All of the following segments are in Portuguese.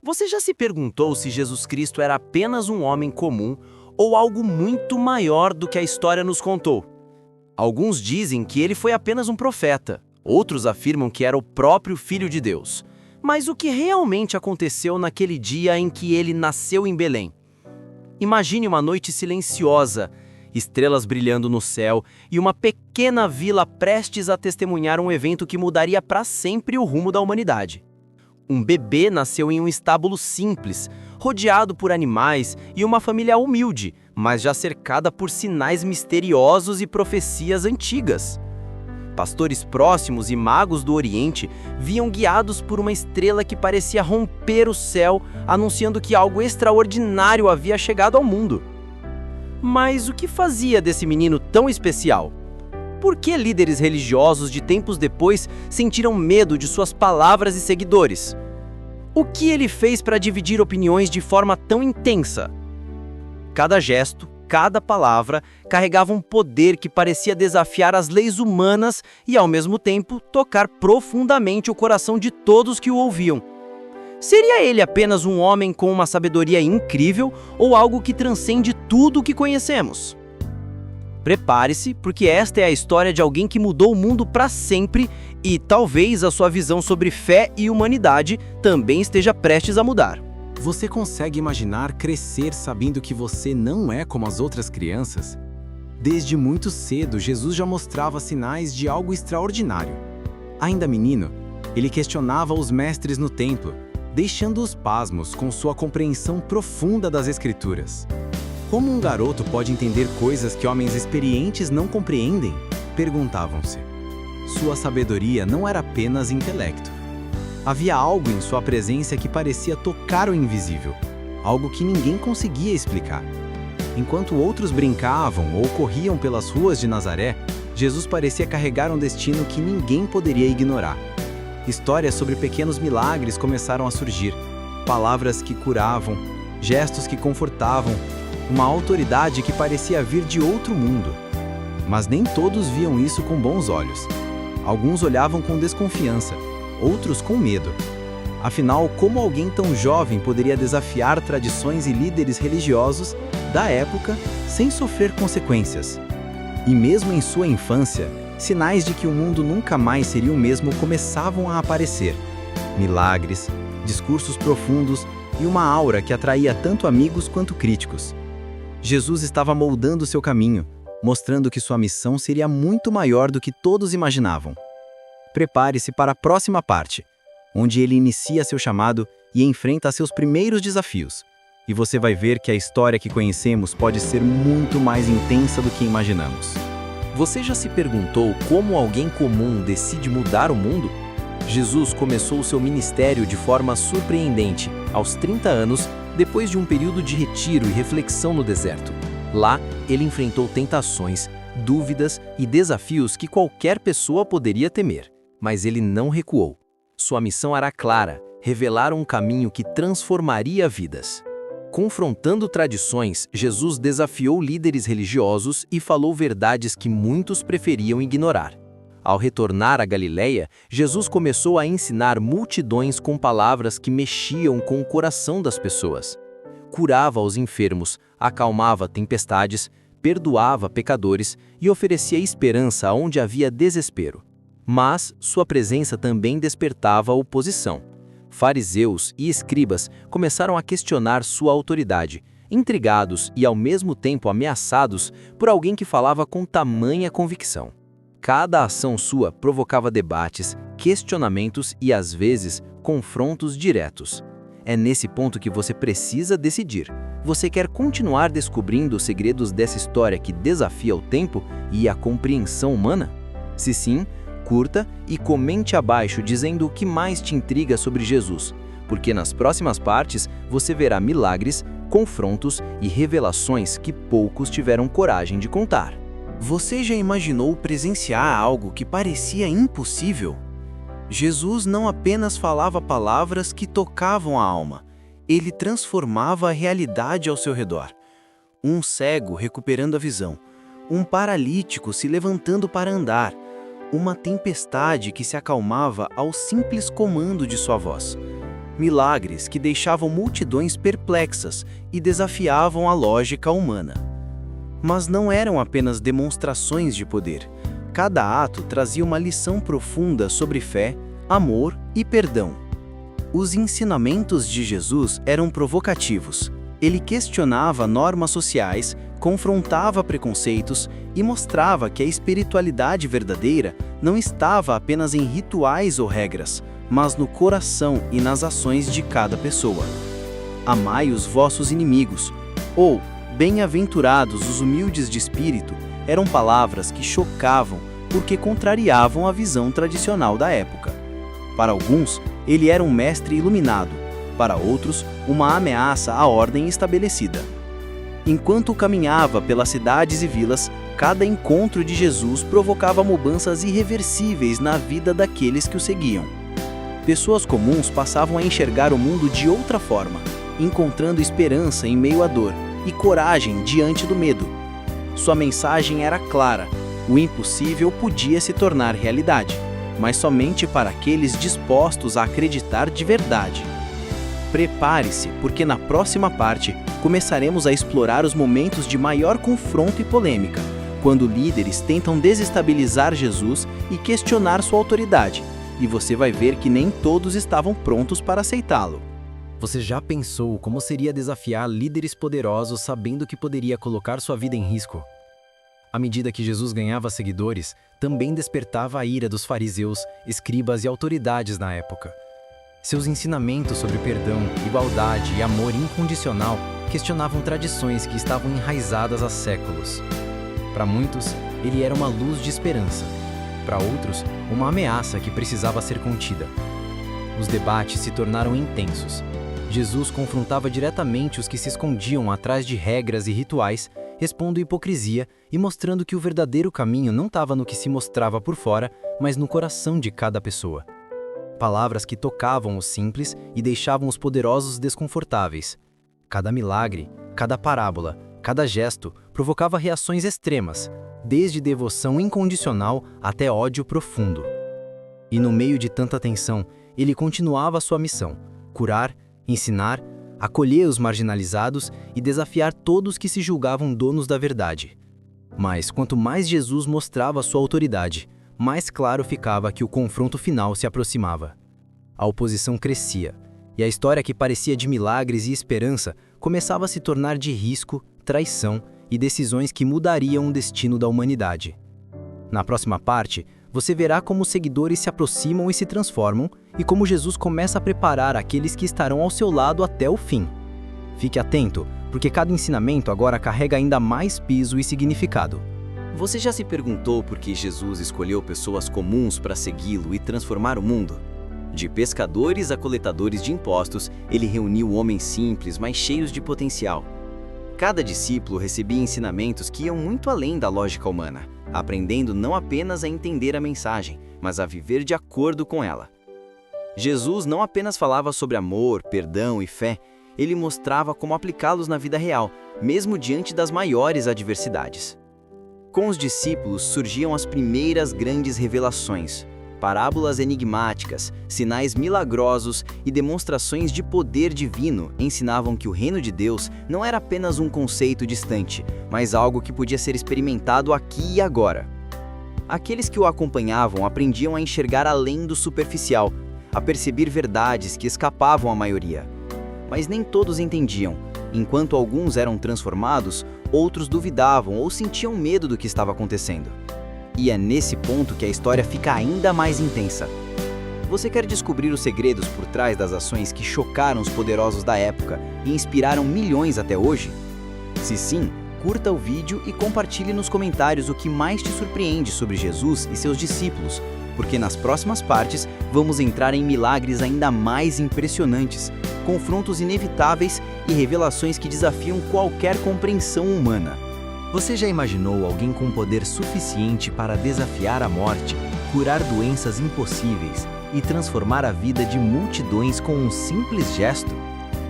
Você já se perguntou se Jesus Cristo era apenas um homem comum ou algo muito maior do que a história nos contou? Alguns dizem que ele foi apenas um profeta, outros afirmam que era o próprio Filho de Deus. Mas o que realmente aconteceu naquele dia em que ele nasceu em Belém? Imagine uma noite silenciosa, estrelas brilhando no céu e uma pequena vila prestes a testemunhar um evento que mudaria para sempre o rumo da humanidade. Um bebê nasceu em um estábulo simples, rodeado por animais e uma família humilde, mas já cercada por sinais misteriosos e profecias antigas. Pastores próximos e magos do Oriente viam guiados por uma estrela que parecia romper o céu, anunciando que algo extraordinário havia chegado ao mundo. Mas o que fazia desse menino tão especial? Por que líderes religiosos de tempos depois sentiram medo de suas palavras e seguidores? O que ele fez para dividir opiniões de forma tão intensa? Cada gesto, cada palavra carregava um poder que parecia desafiar as leis humanas e, ao mesmo tempo, tocar profundamente o coração de todos que o ouviam. Seria ele apenas um homem com uma sabedoria incrível ou algo que transcende tudo o que conhecemos? Prepare-se, porque esta é a história de alguém que mudou o mundo para sempre e talvez a sua visão sobre fé e humanidade também esteja prestes a mudar. Você consegue imaginar crescer sabendo que você não é como as outras crianças? Desde muito cedo, Jesus já mostrava sinais de algo extraordinário. Ainda menino, ele questionava os mestres no templo, deixando-os pasmos com sua compreensão profunda das Escrituras. Como um garoto pode entender coisas que homens experientes não compreendem? Perguntavam-se. Sua sabedoria não era apenas intelecto. Havia algo em sua presença que parecia tocar o invisível, algo que ninguém conseguia explicar. Enquanto outros brincavam ou corriam pelas ruas de Nazaré, Jesus parecia carregar um destino que ninguém poderia ignorar. Histórias sobre pequenos milagres começaram a surgir, palavras que curavam, gestos que confortavam, uma autoridade que parecia vir de outro mundo. Mas nem todos viam isso com bons olhos. Alguns olhavam com desconfiança, outros com medo. Afinal, como alguém tão jovem poderia desafiar tradições e líderes religiosos da época sem sofrer consequências? E mesmo em sua infância, sinais de que o mundo nunca mais seria o mesmo começavam a aparecer. Milagres, discursos profundos e uma aura que atraía tanto amigos quanto críticos. Jesus estava moldando seu caminho, mostrando que sua missão seria muito maior do que todos imaginavam. Prepare-se para a próxima parte, onde ele inicia seu chamado e enfrenta seus primeiros desafios. E você vai ver que a história que conhecemos pode ser muito mais intensa do que imaginamos. Você já se perguntou como alguém comum decide mudar o mundo? Jesus começou seu ministério de forma surpreendente, aos 30 anos, depois de um período de retiro e reflexão no deserto. Lá, ele enfrentou tentações, dúvidas e desafios que qualquer pessoa poderia temer. Mas ele não recuou. Sua missão era clara: revelar um caminho que transformaria vidas. Confrontando tradições, Jesus desafiou líderes religiosos e falou verdades que muitos preferiam ignorar. Ao retornar à Galileia, Jesus começou a ensinar multidões com palavras que mexiam com o coração das pessoas. Curava os enfermos, acalmava tempestades, perdoava pecadores e oferecia esperança onde havia desespero. Mas sua presença também despertava oposição. Fariseus e escribas começaram a questionar sua autoridade, intrigados e ao mesmo tempo ameaçados por alguém que falava com tamanha convicção. Cada ação sua provocava debates, questionamentos e, às vezes, confrontos diretos. É nesse ponto que você precisa decidir. Você quer continuar descobrindo os segredos dessa história que desafia o tempo e a compreensão humana? Se sim, curta e comente abaixo dizendo o que mais te intriga sobre Jesus, porque nas próximas partes você verá milagres, confrontos e revelações que poucos tiveram coragem de contar. Você já imaginou presenciar algo que parecia impossível? Jesus não apenas falava palavras que tocavam a alma, ele transformava a realidade ao seu redor. Um cego recuperando a visão, um paralítico se levantando para andar, uma tempestade que se acalmava ao simples comando de sua voz. milagres que deixavam multidões perplexas e desafiavam a lógica humana. Mas não eram apenas demonstrações de poder. Cada ato trazia uma lição profunda sobre fé, amor e perdão. Os ensinamentos de Jesus eram provocativos. Ele questionava normas sociais, confrontava preconceitos e mostrava que a espiritualidade verdadeira não estava apenas em rituais ou regras, mas no coração e nas ações de cada pessoa. Amai os vossos inimigos, ou bem-aventurados os humildes de espírito, eram palavras que chocavam porque contrariavam a visão tradicional da época. Para alguns, ele era um mestre iluminado, para outros, uma ameaça à ordem estabelecida. Enquanto caminhava pelas cidades e vilas, cada encontro de Jesus provocava mudanças irreversíveis na vida daqueles que o seguiam. Pessoas comuns passavam a enxergar o mundo de outra forma, encontrando esperança em meio à dor e coragem diante do medo. Sua mensagem era clara: o impossível podia se tornar realidade, mas somente para aqueles dispostos a acreditar de verdade. Prepare-se, porque na próxima parte começaremos a explorar os momentos de maior confronto e polêmica, quando líderes tentam desestabilizar Jesus e questionar sua autoridade, e você vai ver que nem todos estavam prontos para aceitá-lo. Você já pensou como seria desafiar líderes poderosos sabendo que poderia colocar sua vida em risco? À medida que Jesus ganhava seguidores, também despertava a ira dos fariseus, escribas e autoridades na época. Seus ensinamentos sobre perdão, igualdade e amor incondicional questionavam tradições que estavam enraizadas há séculos. Para muitos, ele era uma luz de esperança. Para outros, uma ameaça que precisava ser contida. Os debates se tornaram intensos. Jesus confrontava diretamente os que se escondiam atrás de regras e rituais, expondo hipocrisia e mostrando que o verdadeiro caminho não estava no que se mostrava por fora, mas no coração de cada pessoa. Palavras que tocavam os simples e deixavam os poderosos desconfortáveis. Cada milagre, cada parábola, cada gesto provocava reações extremas, desde devoção incondicional até ódio profundo. E no meio de tanta tensão, ele continuava sua missão: curar, ensinar, acolher os marginalizados e desafiar todos que se julgavam donos da verdade. Mas quanto mais Jesus mostrava sua autoridade, mais claro ficava que o confronto final se aproximava. A oposição crescia, e a história que parecia de milagres e esperança começava a se tornar de risco, traição e decisões que mudariam o destino da humanidade. Na próxima parte, você verá como os seguidores se aproximam e se transformam, e como Jesus começa a preparar aqueles que estarão ao seu lado até o fim. Fique atento, porque cada ensinamento agora carrega ainda mais peso e significado. Você já se perguntou por que Jesus escolheu pessoas comuns para segui-lo e transformar o mundo? De pescadores a coletadores de impostos, ele reuniu homens simples, mas cheios de potencial. Cada discípulo recebia ensinamentos que iam muito além da lógica humana, aprendendo não apenas a entender a mensagem, mas a viver de acordo com ela. Jesus não apenas falava sobre amor, perdão e fé, ele mostrava como aplicá-los na vida real, mesmo diante das maiores adversidades. Com os discípulos surgiam as primeiras grandes revelações, parábolas enigmáticas, sinais milagrosos e demonstrações de poder divino ensinavam que o reino de Deus não era apenas um conceito distante, mas algo que podia ser experimentado aqui e agora. Aqueles que o acompanhavam aprendiam a enxergar além do superficial, a perceber verdades que escapavam à maioria. Mas nem todos entendiam. Enquanto alguns eram transformados, outros duvidavam ou sentiam medo do que estava acontecendo. E é nesse ponto que a história fica ainda mais intensa. Você quer descobrir os segredos por trás das ações que chocaram os poderosos da época e inspiraram milhões até hoje? Se sim, curta o vídeo e compartilhe nos comentários o que mais te surpreende sobre Jesus e seus discípulos, porque nas próximas partes vamos entrar em milagres ainda mais impressionantes, confrontos inevitáveis e revelações que desafiam qualquer compreensão humana. Você já imaginou alguém com poder suficiente para desafiar a morte, curar doenças impossíveis e transformar a vida de multidões com um simples gesto?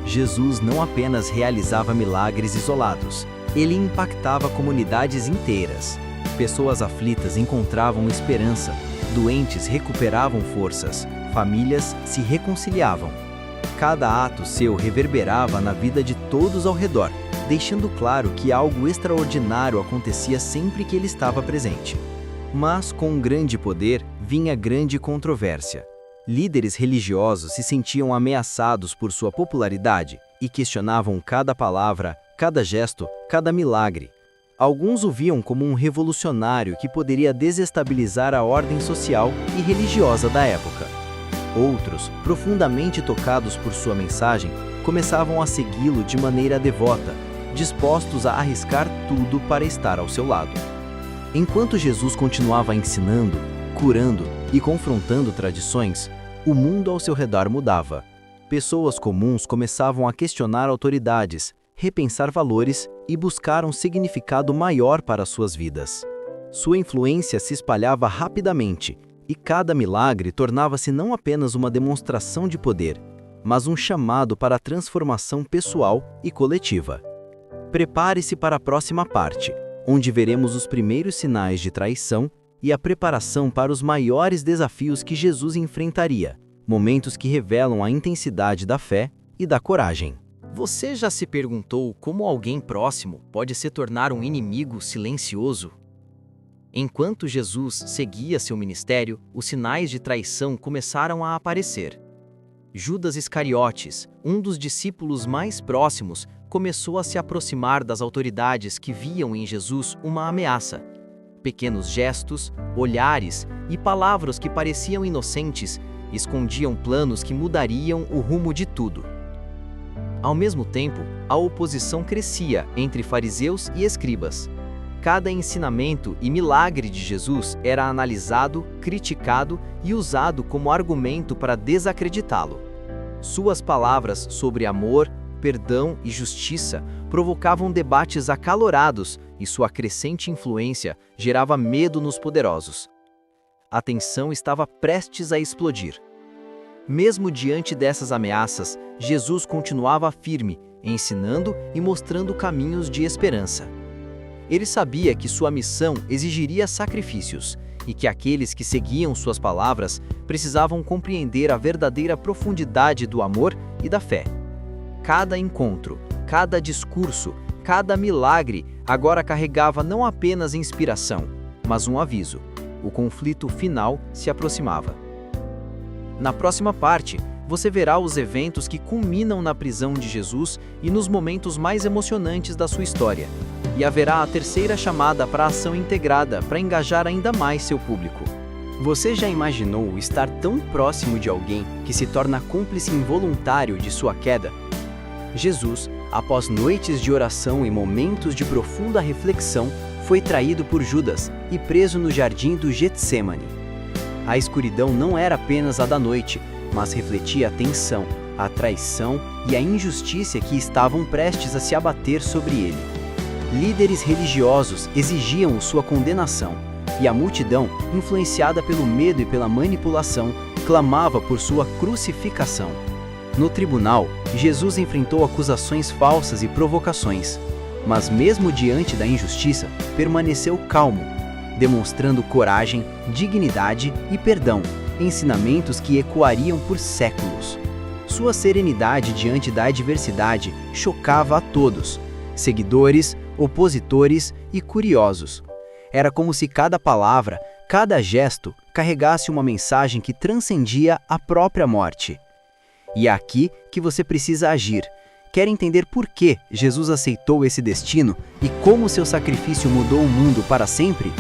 Jesus não apenas realizava milagres isolados, ele impactava comunidades inteiras. Pessoas aflitas encontravam esperança, doentes recuperavam forças, famílias se reconciliavam. Cada ato seu reverberava na vida de todos ao redor, deixando claro que algo extraordinário acontecia sempre que ele estava presente. Mas com um grande poder vinha grande controvérsia. Líderes religiosos se sentiam ameaçados por sua popularidade e questionavam cada palavra, cada gesto, cada milagre. Alguns o viam como um revolucionário que poderia desestabilizar a ordem social e religiosa da época. Outros, profundamente tocados por sua mensagem, começavam a segui-lo de maneira devota, dispostos a arriscar tudo para estar ao seu lado. Enquanto Jesus continuava ensinando, curando e confrontando tradições, o mundo ao seu redor mudava. Pessoas comuns começavam a questionar autoridades, repensar valores e buscar um significado maior para suas vidas. Sua influência se espalhava rapidamente, e cada milagre tornava-se não apenas uma demonstração de poder, mas um chamado para a transformação pessoal e coletiva. Prepare-se para a próxima parte, onde veremos os primeiros sinais de traição e a preparação para os maiores desafios que Jesus enfrentaria, momentos que revelam a intensidade da fé e da coragem. Você já se perguntou como alguém próximo pode se tornar um inimigo silencioso? Enquanto Jesus seguia seu ministério, os sinais de traição começaram a aparecer. Judas Iscariotes, um dos discípulos mais próximos, começou a se aproximar das autoridades que viam em Jesus uma ameaça. Pequenos gestos, olhares e palavras que pareciam inocentes escondiam planos que mudariam o rumo de tudo. Ao mesmo tempo, a oposição crescia entre fariseus e escribas. Cada ensinamento e milagre de Jesus era analisado, criticado e usado como argumento para desacreditá-lo. Suas palavras sobre amor, perdão e justiça provocavam debates acalorados e sua crescente influência gerava medo nos poderosos. A tensão estava prestes a explodir. Mesmo diante dessas ameaças, Jesus continuava firme, ensinando e mostrando caminhos de esperança. Ele sabia que sua missão exigiria sacrifícios e que aqueles que seguiam suas palavras precisavam compreender a verdadeira profundidade do amor e da fé. Cada encontro, cada discurso, cada milagre agora carregava não apenas inspiração, mas um aviso. O conflito final se aproximava. Na próxima parte, você verá os eventos que culminam na prisão de Jesus e nos momentos mais emocionantes da sua história. E haverá a terceira chamada para a ação integrada para engajar ainda mais seu público. Você já imaginou estar tão próximo de alguém que se torna cúmplice involuntário de sua queda? Jesus, após noites de oração e momentos de profunda reflexão, foi traído por Judas e preso no jardim do Getsêmani. A escuridão não era apenas a da noite, mas refletia a tensão, a traição e a injustiça que estavam prestes a se abater sobre ele. Líderes religiosos exigiam sua condenação, e a multidão, influenciada pelo medo e pela manipulação, clamava por sua crucificação. No tribunal, Jesus enfrentou acusações falsas e provocações, mas mesmo diante da injustiça, permaneceu calmo, demonstrando coragem, dignidade e perdão, ensinamentos que ecoariam por séculos. Sua serenidade diante da adversidade chocava a todos, seguidores, opositores e curiosos. Era como se cada palavra, cada gesto, carregasse uma mensagem que transcendia a própria morte. E é aqui que você precisa agir. Quer entender por que Jesus aceitou esse destino e como seu sacrifício mudou o mundo para sempre?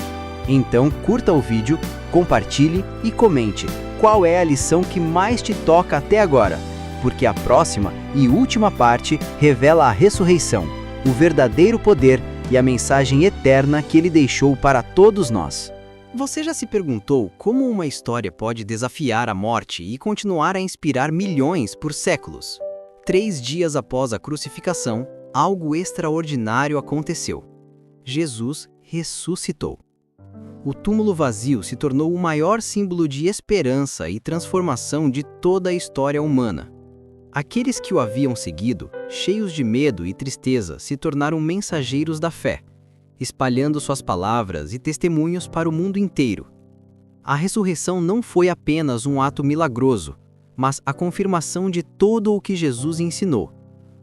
Então curta o vídeo, compartilhe e comente qual é a lição que mais te toca até agora, porque a próxima e última parte revela a ressurreição, o verdadeiro poder e a mensagem eterna que ele deixou para todos nós. Você já se perguntou como uma história pode desafiar a morte e continuar a inspirar milhões por séculos? 3 dias após a crucificação, algo extraordinário aconteceu. Jesus ressuscitou. O túmulo vazio se tornou o maior símbolo de esperança e transformação de toda a história humana. Aqueles que o haviam seguido, cheios de medo e tristeza, se tornaram mensageiros da fé, espalhando suas palavras e testemunhos para o mundo inteiro. A ressurreição não foi apenas um ato milagroso, mas a confirmação de todo o que Jesus ensinou: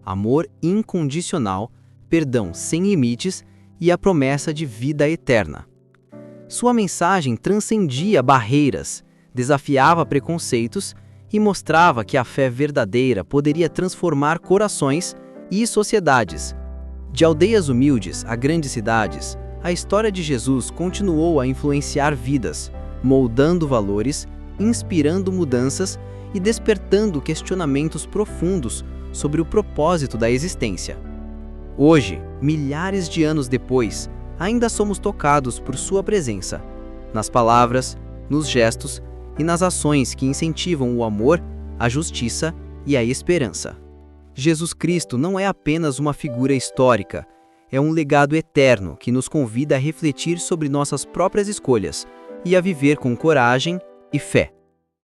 amor incondicional, perdão sem limites e a promessa de vida eterna. Sua mensagem transcendia barreiras, desafiava preconceitos e mostrava que a fé verdadeira poderia transformar corações e sociedades. De aldeias humildes a grandes cidades, a história de Jesus continuou a influenciar vidas, moldando valores, inspirando mudanças e despertando questionamentos profundos sobre o propósito da existência. Hoje, milhares de anos depois, ainda somos tocados por sua presença, nas palavras, nos gestos e nas ações que incentivam o amor, a justiça e a esperança. Jesus Cristo não é apenas uma figura histórica, é um legado eterno que nos convida a refletir sobre nossas próprias escolhas e a viver com coragem e fé.